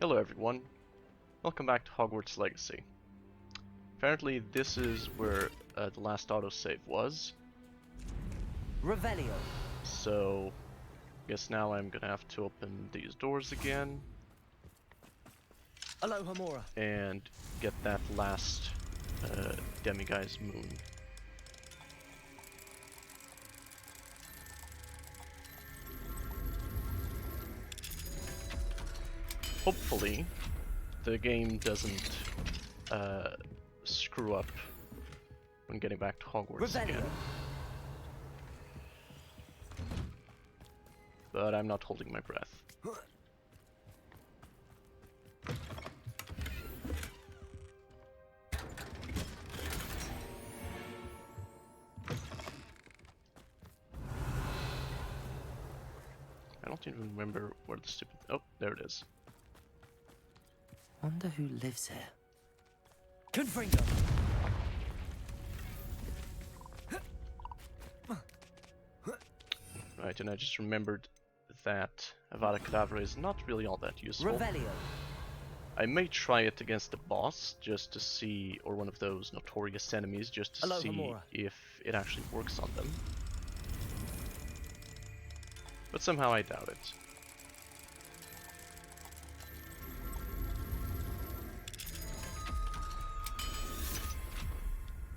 Hello everyone, welcome back to Hogwarts Legacy. Apparently this is where the last autosave was. Revelio. So, I guess now I'm gonna have to open these doors again. Alohomora. And get that last demiguise moon. Hopefully, the game doesn't screw up when getting back to Hogwarts again. But I'm not holding my breath. I don't even remember where the stupid... Oh, there it is. Wonder who lives here. Confringo. Right, and I just remembered that Avada Kedavra is not really all that useful. Revelio. I may try it against the boss just to see, or one of those notorious enemies, just to see if it actually works on them. But somehow I doubt it.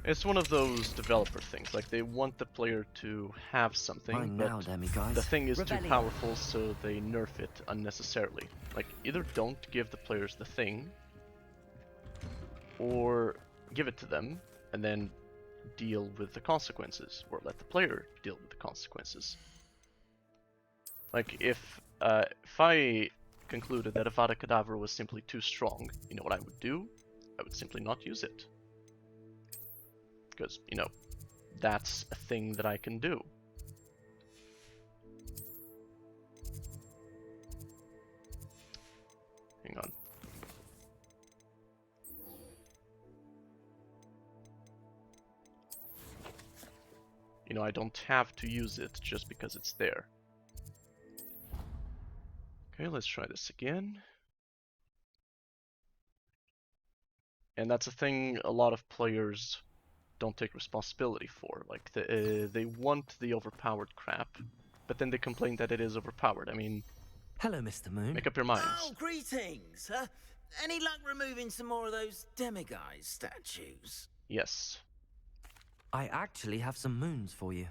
It's one of those developer things, like they want the player to have something, but the thing is too powerful, so they nerf it unnecessarily. Like, either don't give the players the thing, or give it to them, and then deal with the consequences, or let the player deal with the consequences. Like, if I concluded that Avada Kedavra was simply too strong, you know what I would do? I would simply not use it. Because, you know, that's a thing that I can do. Hang on. You know, I don't have to use it just because it's there. Okay, let's try this again. And that's a thing a lot of players don't take responsibility for. Like, they want the overpowered crap, but then they complain that it is overpowered. I mean, hello, Mr. Moon. make up your minds. Oh, greetings. Any luck removing some more of those demiguise statues? Yes. I actually have some moons for you.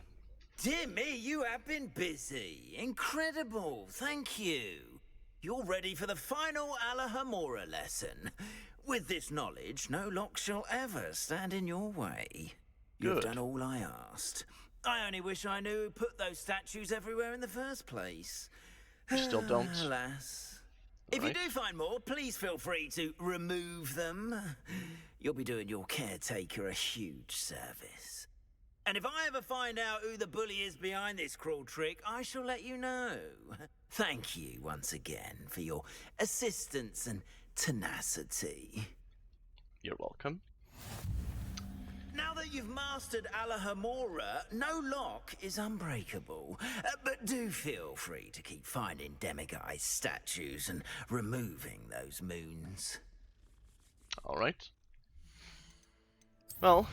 Dear me, you have been busy. Incredible. Thank you. You're ready for the final Alohomora lesson. With this knowledge, no lock shall ever stand in your way. You've done all I asked. I only wish I knew who put those statues everywhere in the first place. You still don't? Alas. If you do find more, please feel free to remove them. You'll be doing your caretaker a huge service. And if I ever find out who the bully is behind this cruel trick, I shall let you know. Thank you once again for your assistance and tenacity. You're welcome. Now that you've mastered Alohomora, no lock is unbreakable. But do feel free to keep finding demiguise statues and removing those moons. Alright. Well,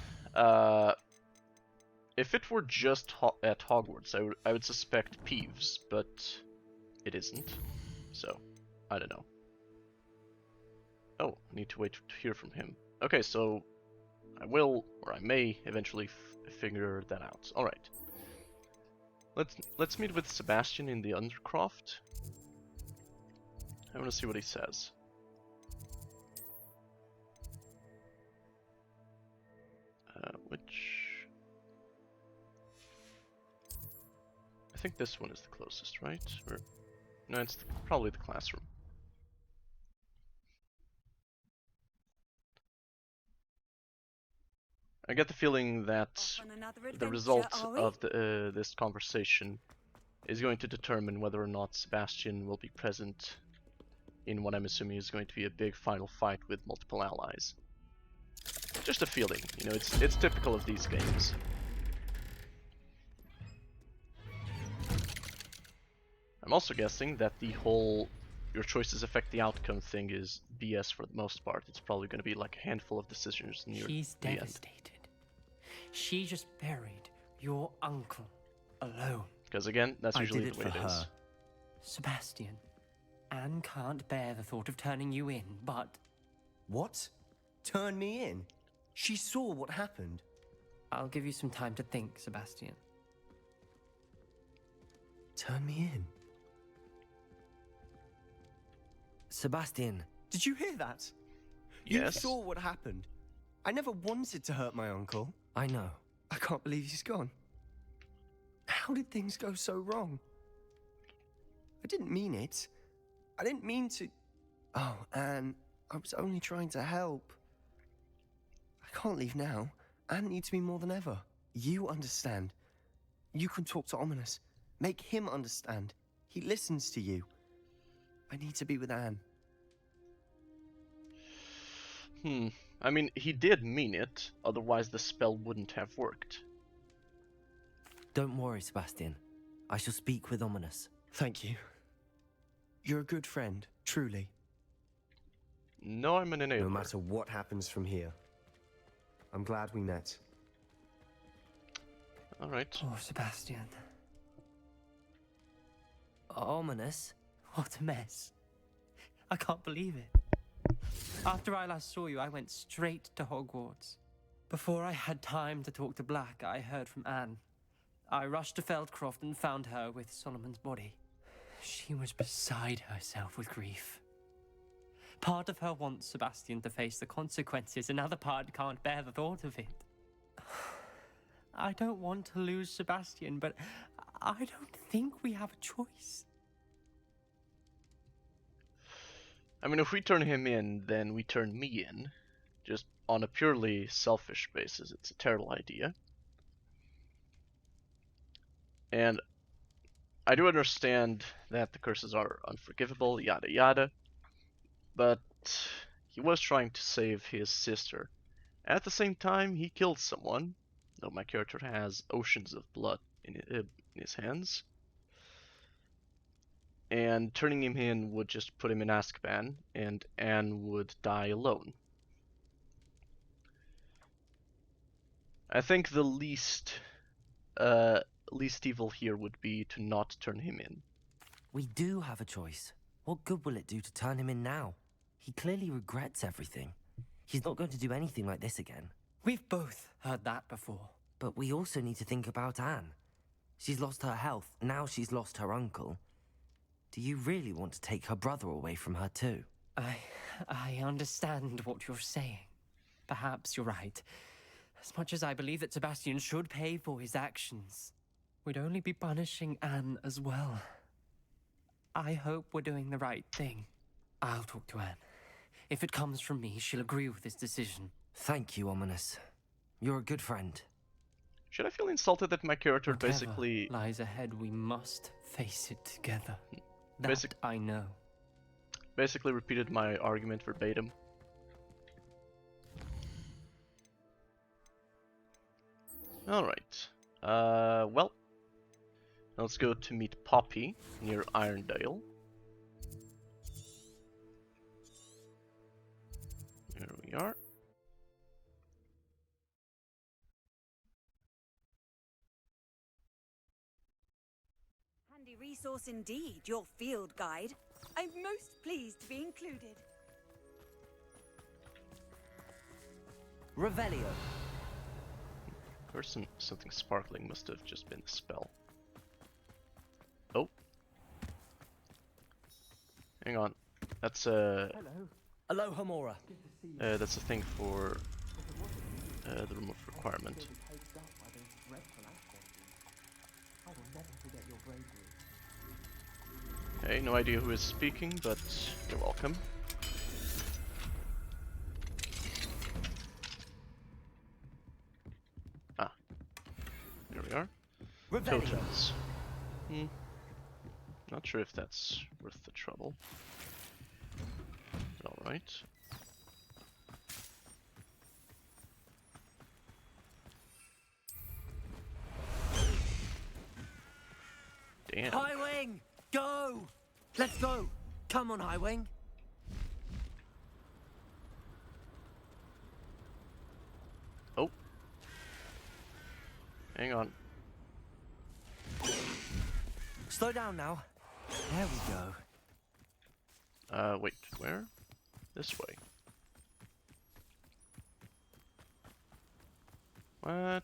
if it were just at Hogwarts, I would suspect Peeves, but it isn't. So, I don't know. Oh, I need to wait to hear from him. Okay, so I will, or I may, eventually figure that out. Alright. Let's meet with Sebastian in the Undercroft. I want to see what he says. I think this one is the closest, right? Or no, it's probably the classroom. I get the feeling that the result of this conversation is going to determine whether or not Sebastian will be present in what I'm assuming is going to be a big final fight with multiple allies. Just a feeling, you know, it's typical of these games. I'm also guessing that the whole your choices affect the outcome thing is BS for the most part. It's probably going to be like a handful of decisions near She's the end. devastated. She just buried your uncle alone. Because again, that's I usually did the it way for it is. her. Sebastian, Anne can't bear the thought of turning you in, but What? Turn me in? She saw what happened. I'll give you some time to think, Sebastian. Turn me in? Sebastian, Did you hear that? You Yes. saw what happened. I never wanted to hurt my uncle. I know. I can't believe he's gone. How did things go so wrong? I didn't mean it. I didn't mean to... Oh, Anne, I was only trying to help. I can't leave now. Anne needs me more than ever. You understand. You can talk to Ominous. Make him understand. He listens to you. I need to be with Anne. I mean, he did mean it, otherwise the spell wouldn't have worked. Don't worry, Sebastian. I shall speak with Ominous. Thank you. You're a good friend, truly. No, I'm an enabler. No matter what happens from here, I'm glad we met. Alright. Oh, Sebastian, Ominous? what a mess. I can't believe it. After I last saw you, I went straight to Hogwarts. Before I had time to talk to Black, I heard from Anne. I rushed to Feldcroft and found her with Solomon's body. She was beside herself with grief. Part of her wants Sebastian to face the consequences, another part can't bear the thought of it. I don't want to lose Sebastian, but I don't think we have a choice. I mean, if we turn him in, then we turn me in. Just on a purely selfish basis, it's a terrible idea. And I do understand that the curses are unforgivable, yada yada, but he was trying to save his sister. At the same time, he killed someone, though my character has oceans of blood in his hands. And turning him in would just put him in Azkaban, and Anne would die alone. I think the least evil here would be to not turn him in. We do have a choice. What good will it do to turn him in now? He clearly regrets everything. He's not going to do anything like this again. We've both heard that before. But we also need to think about Anne. She's lost her health, now she's lost her uncle. Do you really want to take her brother away from her too? I understand what you're saying. Perhaps you're right. As much as I believe that Sebastian should pay for his actions, we'd only be punishing Anne as well. I hope we're doing the right thing. I'll talk to Anne. If it comes from me, she'll agree with this decision. Thank you, Ominous. You're a good friend. Should I feel insulted that my character Whatever basically lies ahead, we must face it together. That Basic- I know. basically repeated my argument verbatim? Alright. Well, let's go to meet Poppy near Irondale. Here we are. Handy resource indeed, your field guide. I'm most pleased to be included. Revelio. Of course, something sparkling must have just been the spell. Oh. Hang on. That's Aloha Mora. that's a thing for the room of requirement. Okay, no idea who is speaking, but you're welcome. Ah, there we are. Revelio. Totems. Not sure if that's worth the trouble. Alright. Damn. High Wing! Go! Let's go! Come on, Highwing. Oh. Hang on. Slow down now. There we go. Wait, where? This way. What?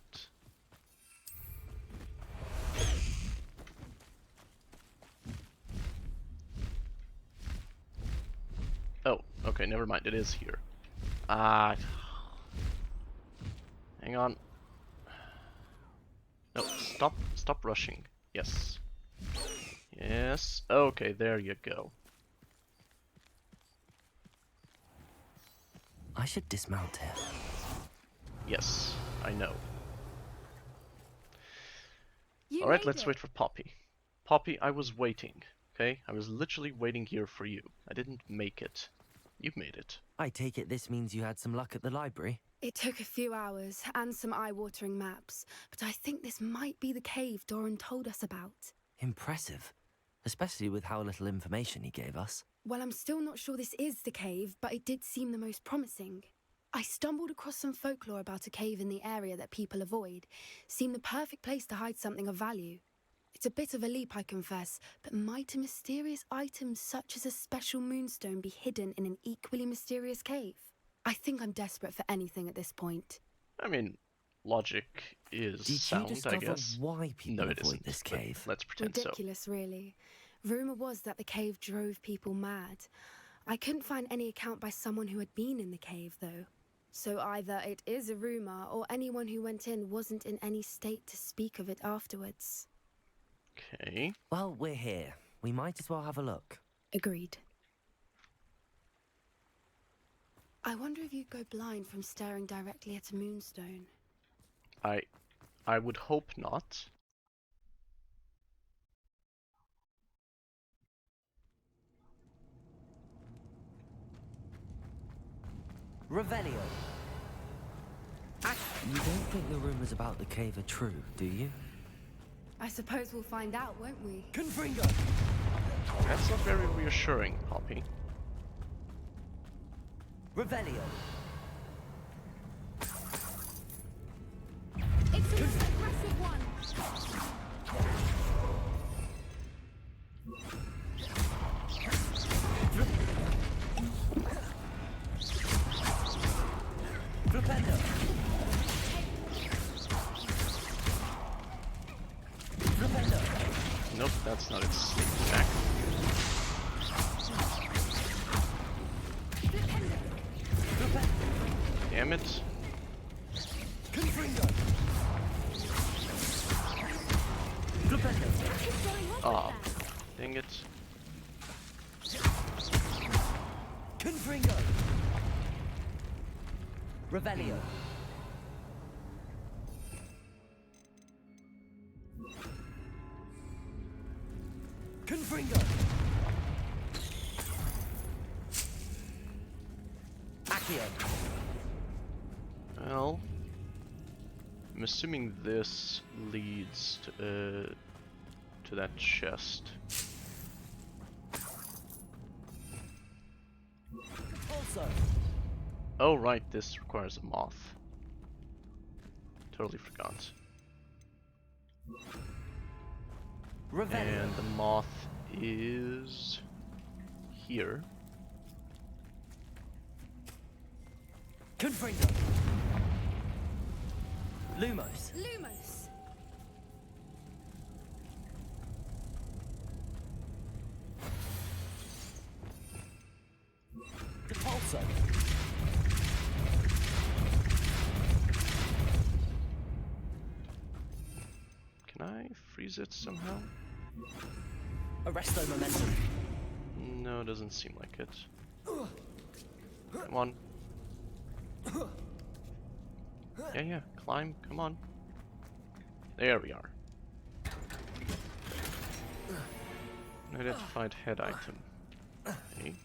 Oh, okay, never mind, it is here. Ah. Hang on. No, stop rushing. Yes. Yes, okay, there you go. I should dismount here. Yes, I know. You Alright, made let's it. wait for Poppy. Poppy, I was waiting, okay? I was literally waiting here for you. I didn't make it. You made it. I take it this means you had some luck at the library? It took a few hours and some eye-watering maps, but I think this might be the cave Doran told us about. Impressive. Especially with how little information he gave us. Well, I'm still not sure this is the cave, but it did seem the most promising. I stumbled across some folklore about a cave in the area that people avoid. Seemed the perfect place to hide something of value. It's a bit of a leap, I confess, but might a mysterious item such as a special moonstone be hidden in an equally mysterious cave? I think I'm desperate for anything at this point. I mean, logic is Did sound, you discover I guess. why people No, it avoid isn't, this but cave? let's pretend so. Ridiculous, really. Rumour was that the cave drove people mad. I couldn't find any account by someone who had been in the cave, though. So either it is a rumour, or anyone who went in wasn't in any state to speak of it afterwards. Okay. Well, we're here. We might as well have a look. Agreed. I wonder if you'd go blind from staring directly at a moonstone. I would hope not. Revelio. You don't think the rumors about the cave are true, do you? I suppose we'll find out, won't we? Confringo! That's not very reassuring, Poppy. Revelio. It's an aggressive one! Flipendo. Flipendo. Nope, that's not its sneak attack. Damn it. Confringo. Flipendo. Ah, dang it. Confringo. Revelio. Confringo. Accio. Well, I'm assuming this leads to that chest. Also. Oh right, this requires a moth. Totally forgot. Revelio. And the moth is here. Confringo. Lumos. Lumos! Depulso. Can I freeze it somehow? Arresto momentum. No, doesn't seem like it. Come on. Yeah, climb, come on. There we are. Identified head item. Okay.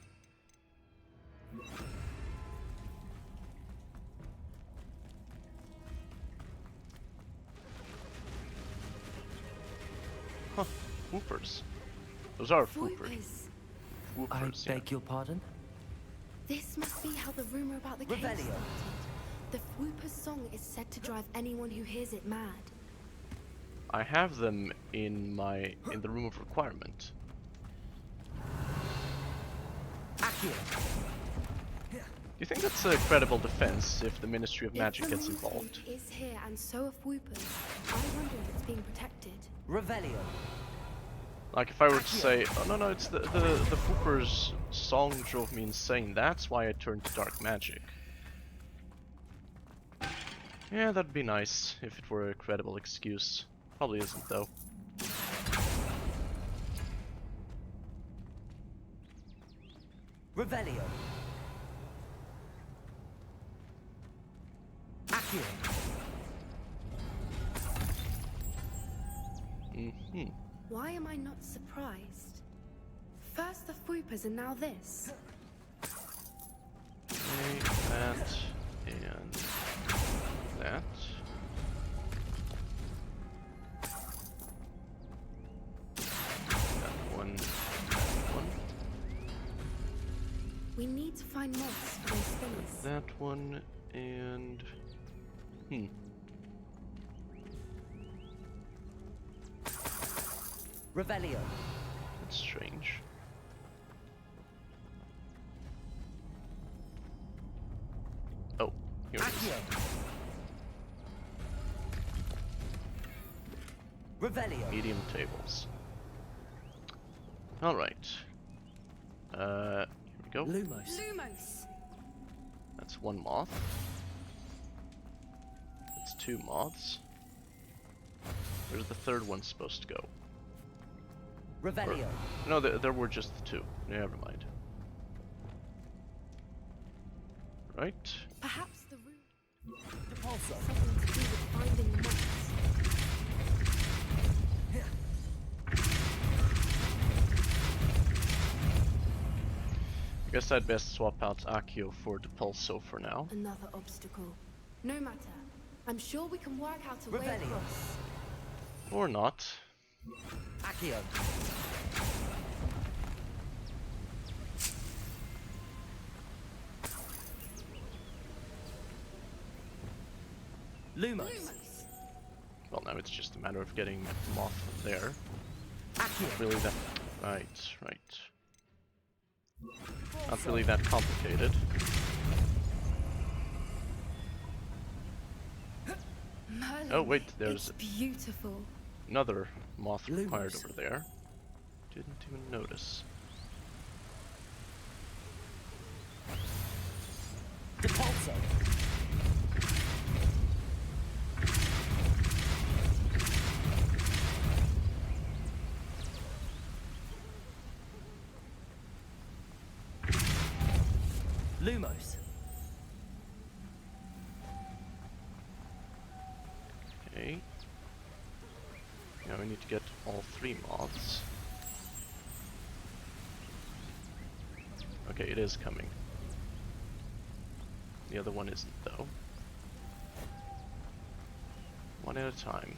Huh, whoopers. Those are whoopers. Voipers. Whoopers, I beg your pardon? This must be how the rumor about the cave Revelio. started. The Whooper's song is said to drive anyone who hears it mad. I have them in the room of requirement. Accio. Do you think that's a credible defense if the Ministry of Magic If the gets Moonstone involved? is here and so are Whoopers, I wonder if it's being protected. Revelio. Like if I were to say, oh no, it's the Whooper's song drove me insane, that's why I turned to dark magic. Yeah, that'd be nice if it were a credible excuse. Probably isn't though. Revelio. Accio. Mm-hmm. Why am I not surprised? First the Whoopers and now this. Okay, that and that. That one. We need to find moths for those spinners. That one and Revelio. that's strange. Oh, here it is. Accio. Revelio. Medium tables. Alright. Here we go. Lumos. Lumos! That's one moth. That's two moths. Where's the third one supposed to go? Revelio. No, there were just the two. Never mind. Right. Perhaps the room Repulso. something to do with finding the moths. I guess I'd best swap out Accio for Depulso for now. Another obstacle. No matter. I'm sure we can work out a way Revelio. across. Or not. Accio. Lumos. Lumos! Well, now it's just a matter of getting moth there. Accio. Really that... Right. Not really that complicated. Merlin, Oh wait, there's it's beautiful. another moth required Lumos. over there. Didn't even notice. Repulso. Lumos. Okay. Now we need to get all three moths. Okay, it is coming. The other one isn't though. One at a time.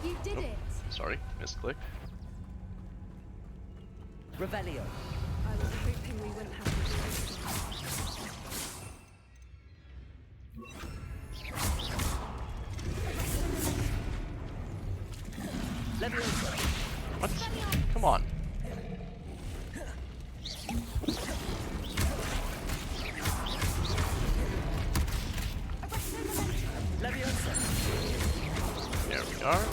You did it! Sorry, misclick. Revelio. I was hoping we wouldn't have to do this. Levioso. What? Come on. Levioso. There we are.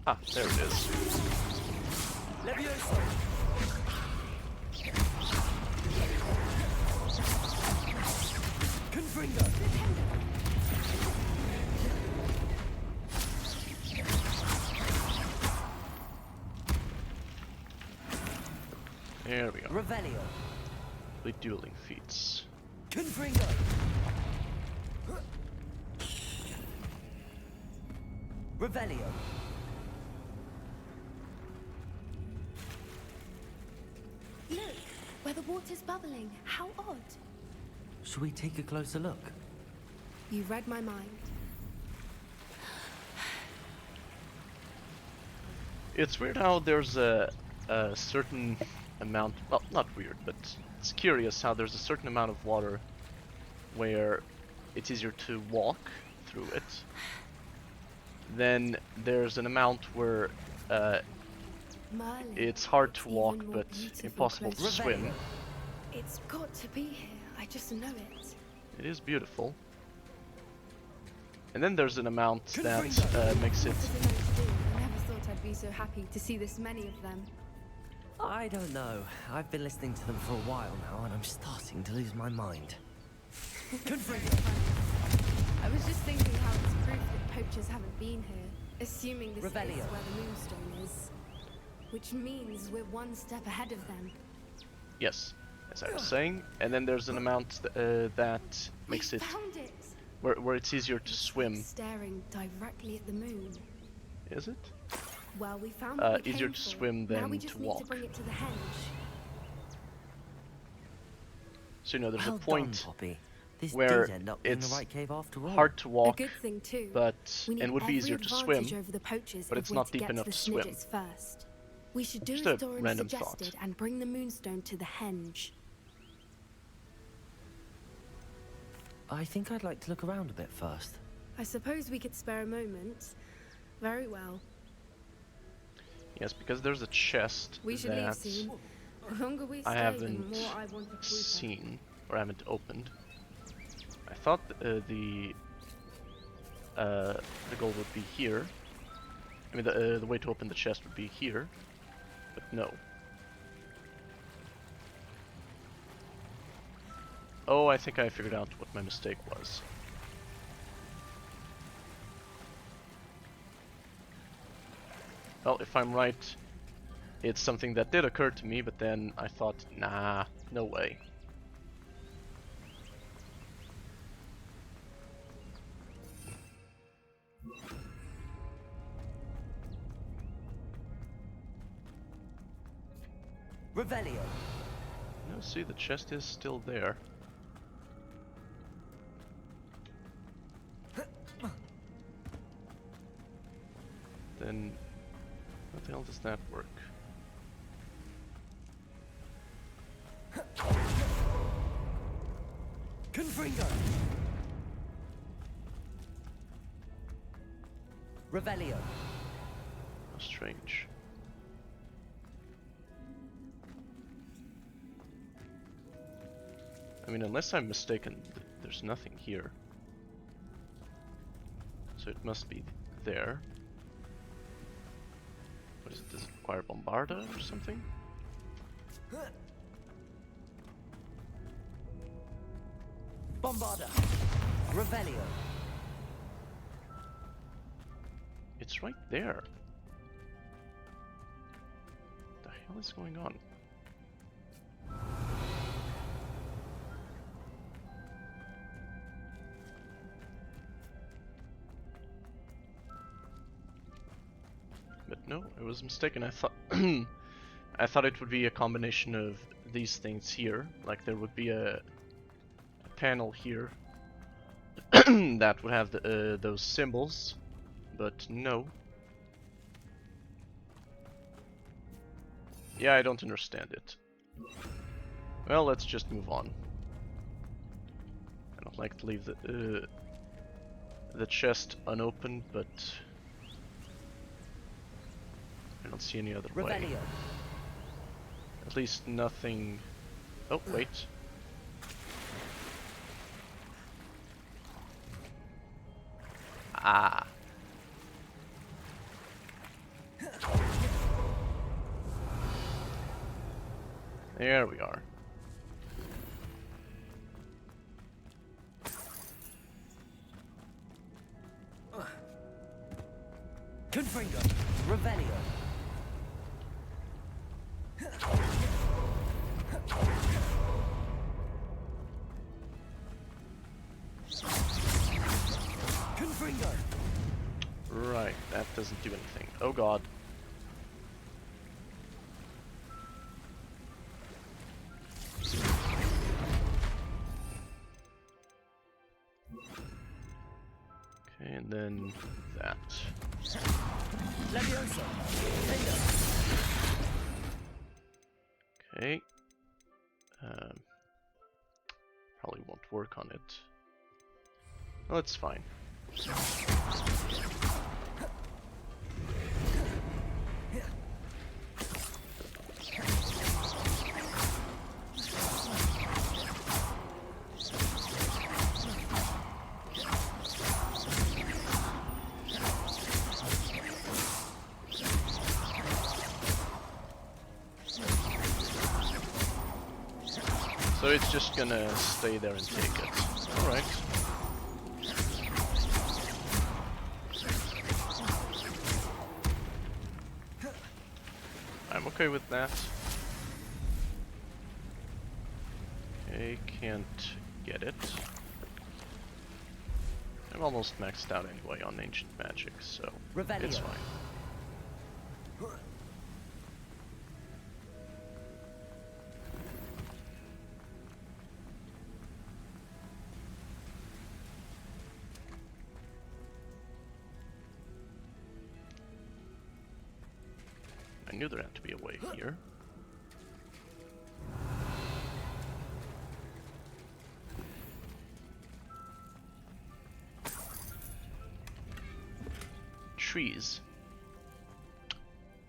Ah, there it is. Levioso. Confringo. There we go. Revelio. The dueling feats. Confringo. Revelio. water's bubbling. How odd. Shall we take a closer look? You read my mind. It's weird how there's a certain amount, well, not weird, but it's curious how there's a certain amount of water where it's easier to walk through it. Then there's an amount where Merlin, it's hard to it's walk even more but beautiful impossible to close. swim. It's got to be here. I just know it. It is beautiful. And then there's an amount that makes it... What are they meant to do? I never thought I'd be so happy to see this many of them. I don't know. I've been listening to them for a while now, and I'm starting to lose my mind. I was just thinking how it's proof that poachers haven't been here, assuming this Revelio. is where the Moonstone is. Which means we're one step ahead of them. Yes, as I was saying. And then there's an amount that makes We it... found it! Where it's easier to It's swim. like staring directly at the moon. Is it? Well, we found what we Easier came to for. swim Now than we to just need walk. to bring it to the henge. So, you know, there's Well a point done, Poppy. This where did end up being the it's right cave after all. hard to A walk, good thing too. but We need and would be every easier to advantage swim. over the poachers but if it's we're not to deep get enough the to swim. Snidgets first. We should do Just as a Doran random suggested thought. and bring the Moonstone to the henge. I think I'd like to look around a bit first. I suppose we could spare a moment. Very well. Yes, because there's a chest We should leave that soon. The longer we I stay, the haven't more I want to prove her. seen or haven't opened. I thought the goal would be here. I mean, the way to open the chest would be here, but no. Oh, I think I figured out what my mistake was. Well, if I'm right, it's something that did occur to me, but then I thought, nah, no way. Revelio. No, see, the chest is still there. Then, how the hell does that work? Confringo. Revelio. How strange. I mean, unless I'm mistaken, there's nothing here. So it must be there. What is it? Does it require Bombarda or something? Bombarda. Revelio. It's right there. What the hell is going on? But no, I was mistaken. I thought I thought it would be a combination of these things here, like there would be a panel here that would have those symbols, but no. Yeah, I don't understand it. Well, let's just move on. I don't like to leave the chest unopened, but I don't see any other way. Revelio. At least nothing... Oh, wait. Ah. There we are. Confringo. Revelio. Confringo. Right, that doesn't do anything. Oh god. And then that. Okay. Probably won't work on it. Well, it's fine. So it's just gonna stay there and take it. Alright. I'm okay with that. Okay, can't get it. I'm almost maxed out anyway on ancient magic, so it's fine. I knew there had to be a way here. Trees.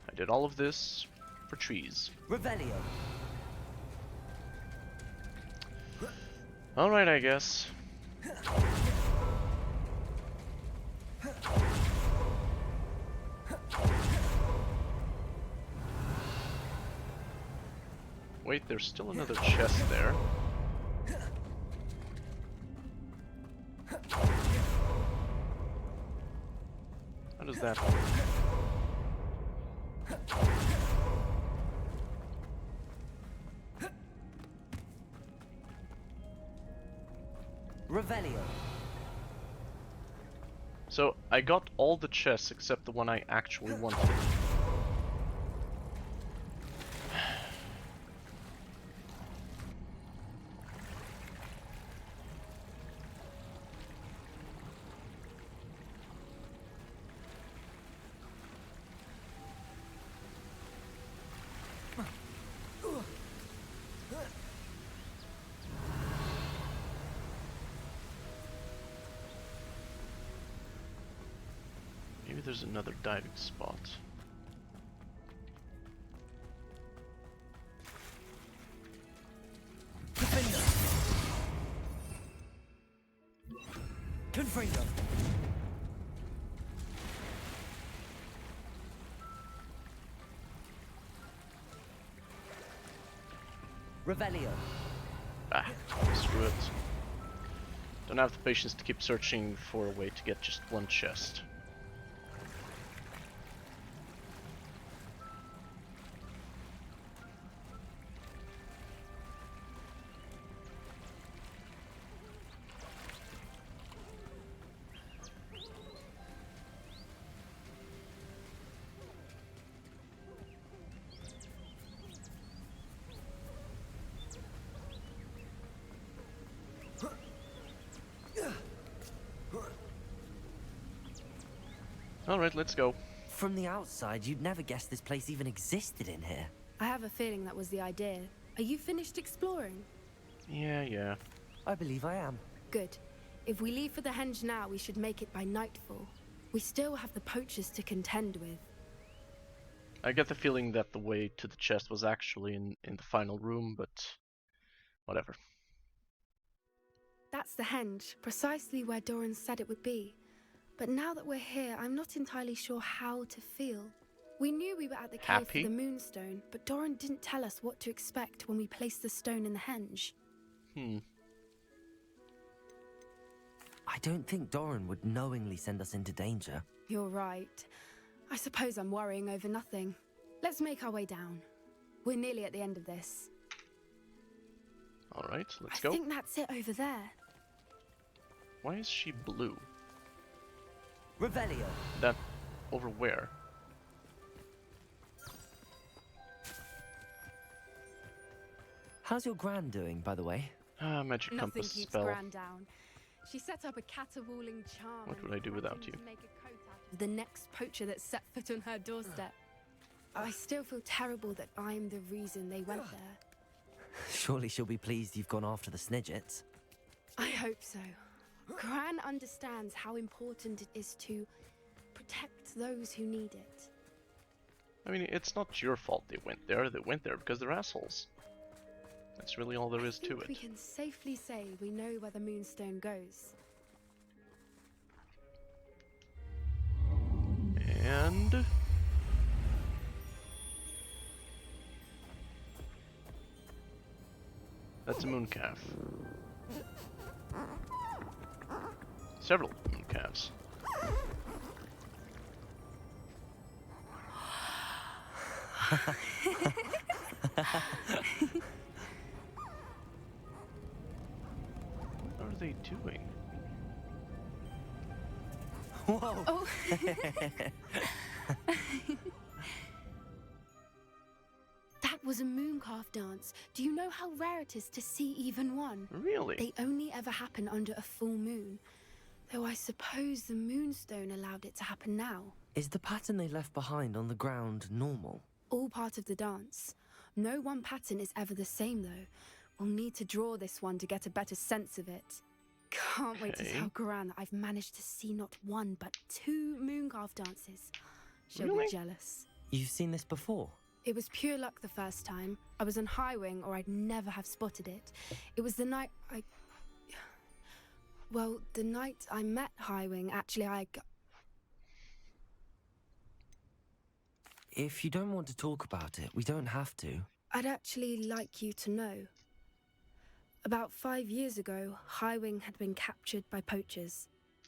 I did all of this for trees. Revelio. Alright, I guess. Wait, there's still another chest there. How does that work? Revelio. So, I got all the chests except the one I actually wanted. Maybe there's another diving spot. Confringo. Revelio. Ah, screw it. Don't have the patience to keep searching for a way to get just one chest. Alright, let's go. From the outside, you'd never guess this place even existed in here. I have a feeling that was the idea. Are you finished exploring? Yeah. I believe I am. Good. If we leave for the henge now, we should make it by nightfall. We still have the poachers to contend with. I get the feeling that the way to the chest was actually in the final room, but whatever. That's the henge, precisely where Doran said it would be. But now that we're here, I'm not entirely sure how to feel. We knew we were at the cave Happy? for the Moonstone, but Doran didn't tell us what to expect when we placed the stone in the henge. I don't think Doran would knowingly send us into danger. You're right. I suppose I'm worrying over nothing. Let's make our way down. We're nearly at the end of this. Alright, let's I go. think that's it over there. Why is she blue? Revelio. That over where? How's your gran doing, by the way? Magic Nothing compass keeps spell. Gran down. She set up a caterwauling charm. What and would I do without threatened you? to make a coat out of the next poacher that set foot on her doorstep. I still feel terrible that I'm the reason they went there. Surely she'll be pleased you've gone after the Snidgets. I hope so. Gran understands how important it is to protect those who need it. I mean, it's not your fault they went there. They went there because they're assholes. That's really all there is to We it. can safely say we know where the Moonstone goes. And... that's a moon calf. Several moon calves. What are they doing? Whoa! Oh. That was a mooncalf dance. Do you know how rare it is to see even one? Really? They only ever happen under a full moon. Though I suppose the Moonstone allowed it to happen now. Is the pattern they left behind on the ground normal? All part of the dance. No one pattern is ever the same though. We'll need to draw this one to get a better sense of it. Can't wait to Okay. tell Gran that I've managed to see not one but 2 mooncalf dances. She'll Really? be jealous. You've seen this before? It was pure luck the first time. I was on High Wing or I'd never have spotted it. It was the night Well, the night I met High Wing, actually If you don't want to talk about it, we don't have to. I'd actually like you to know. About 5 years ago, High Wing had been captured by poachers.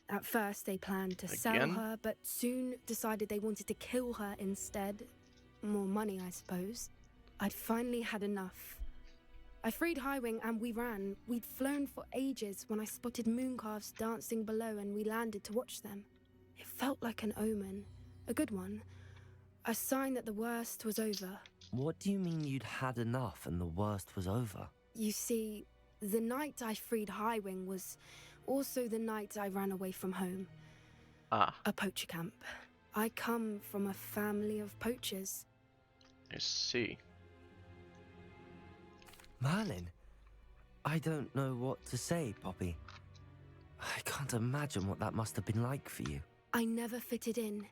At first, they planned to sell Again? her, but soon decided they wanted to kill her instead. More money, I suppose. I'd finally had enough. I freed High Wing and we ran. We'd flown for ages when I spotted mooncalves dancing below and we landed to watch them. It felt like an omen. A good one. A sign that the worst was over. What do you mean you'd had enough and the worst was over? You see, the night I freed High Wing was also the night I ran away from home. Ah, A poacher camp. I come from a family of poachers. I see. Merlin? I don't know what to say, Poppy. I can't imagine what that must have been like for you. I never fitted in,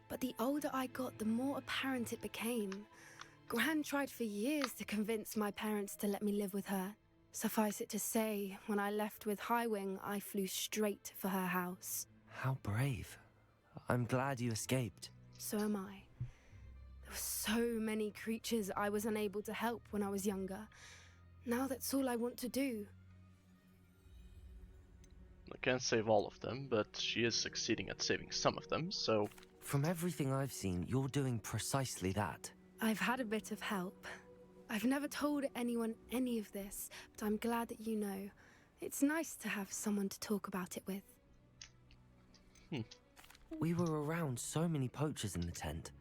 but the older I got, the more apparent it became. Gran tried for years to convince my parents to let me live with her. Suffice it to say, when I left with High Wing, I flew straight for her house. How brave. I'm glad you escaped. So am I. There were so many creatures I was unable to help when I was younger. Now that's all I want to do. I can't save all of them, but she is succeeding at saving some of them, so... From everything I've seen, you're doing precisely that. I've had a bit of help. I've never told anyone any of this, but I'm glad that you know. It's nice to have someone to talk about it with. We were around so many poachers in the tent.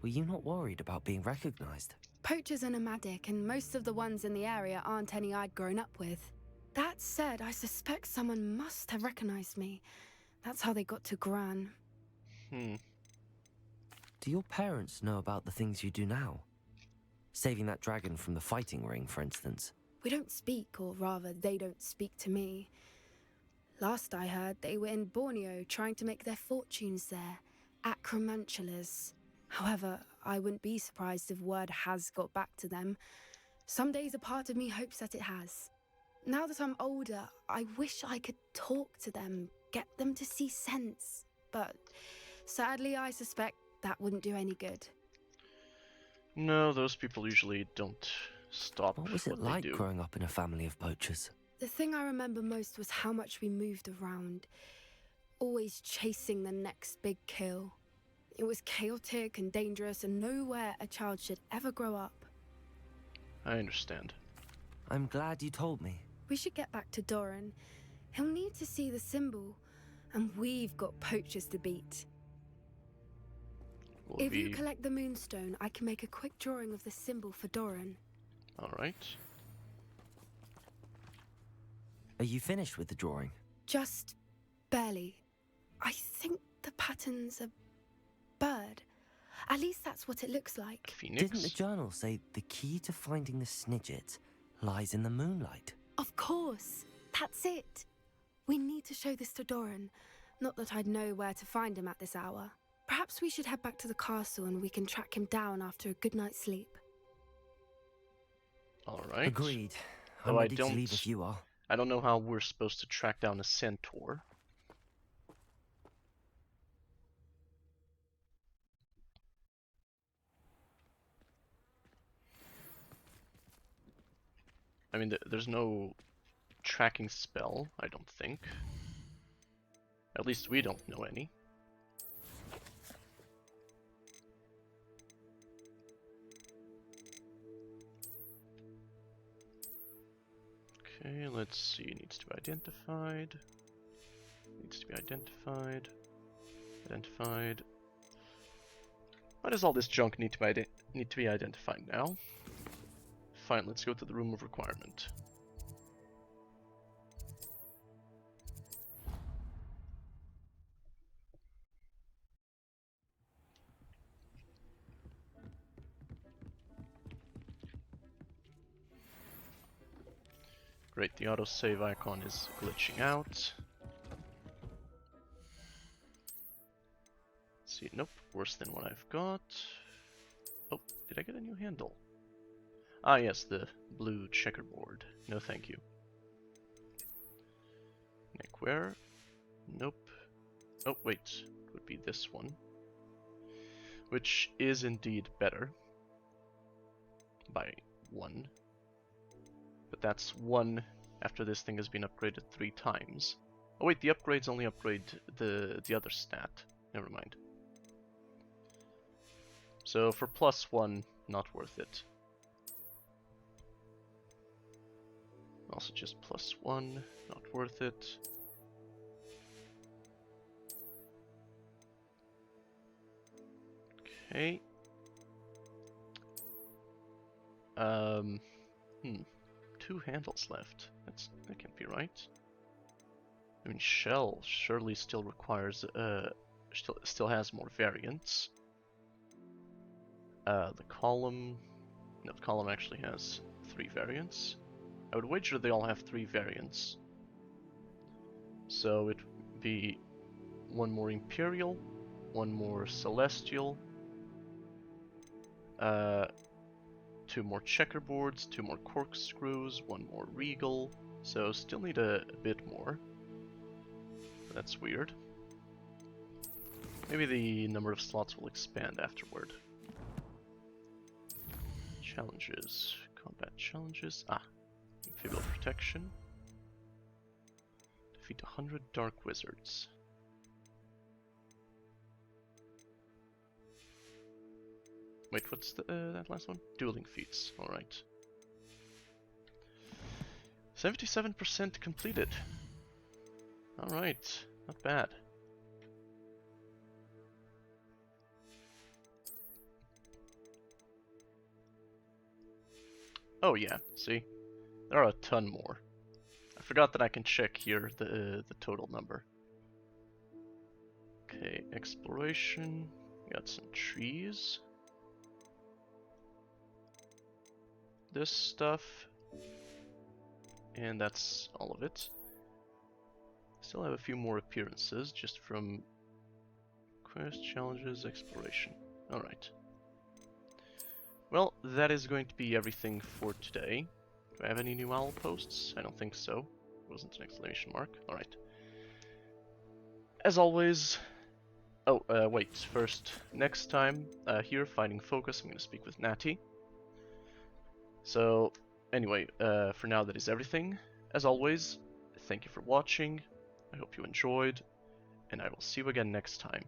Were you not worried about being recognized? Poachers are nomadic, and most of the ones in the area aren't any I'd grown up with. That said, I suspect someone must have recognized me. That's how they got to Gran. Do your parents know about the things you do now? Saving that dragon from the fighting ring, for instance. We don't speak, or rather, they don't speak to me. Last I heard, they were in Borneo trying to make their fortunes there. Acromantulas. However, I wouldn't be surprised if word has got back to them. Some days a part of me hopes that it has. Now that I'm older, I wish I could talk to them, get them to see sense. But sadly, I suspect that wouldn't do any good. No, those people usually don't stop What was it they like do. growing up in a family of poachers? The thing I remember most was how much we moved around, always chasing the next big kill. It was chaotic and dangerous and nowhere a child should ever grow up. I understand. I'm glad you told me. We should get back to Doran. He'll need to see the symbol, and we've got poachers to beat. Will If you be... collect the Moonstone, I can make a quick drawing of the symbol for Doran. Alright. Are you finished with the drawing? Just barely. I think the pattern's a bird. At least that's what it looks like. Phoenix? Didn't the journal say the key to finding the Snidget lies in the moonlight? Of course. That's it. We need to show this to Doran. Not that I'd know where to find him at this hour. Perhaps we should head back to the castle and we can track him down after a good night's sleep. Alright. Agreed. Though I'm I ready to leave if you are. I don't know how we're supposed to track down a centaur. I mean, there's no tracking spell, I don't think. At least we don't know any. Okay, let's see. Needs to be identified. Needs to be identified. Identified. Why does all this junk need to be identified now? Fine, let's go to the room of requirement. Great, the autosave icon is glitching out. Let's see, nope, worse than what I've got. Oh, did I get a new handle? Ah yes, the blue checkerboard. No thank you. Neckwear? Nope. Oh wait, it would be this one. Which is indeed better. By 1. But that's 1 after this thing has been upgraded 3 times. Oh wait, the upgrades only upgrade the other stat. Never mind. So for +1, not worth it. Also just +1, not worth it. Okay. 2 handles left. That can't be right. I mean, shell surely still requires still has more variants. The column, no, the column actually has 3 variants. I would wager they all have 3 variants. So it would be 1 more Imperial, 1 more Celestial, 2 more checkerboards, 2 more corkscrews, 1 more Regal. So still need a bit more. That's weird. Maybe the number of slots will expand afterward. Challenges. Combat challenges. Ah. Amphibial protection. Defeat 100 dark wizards. Wait, what's that last one? Dueling feats. Alright. 77% completed. Alright. Not bad. Oh yeah, see? There are a ton more. I forgot that I can check here the total number. Okay, exploration. Got some trees. This stuff. And that's all of it. Still have a few more appearances just from quest, challenges, exploration. Alright. Well, that is going to be everything for today. Do I have any new owl posts? I don't think so. It wasn't an exclamation mark. Alright. As always... Oh, wait. First, next time, here, Finding Focus, I'm going to speak with Natty. So, anyway, for now that is everything. As always, thank you for watching. I hope you enjoyed. And I will see you again next time.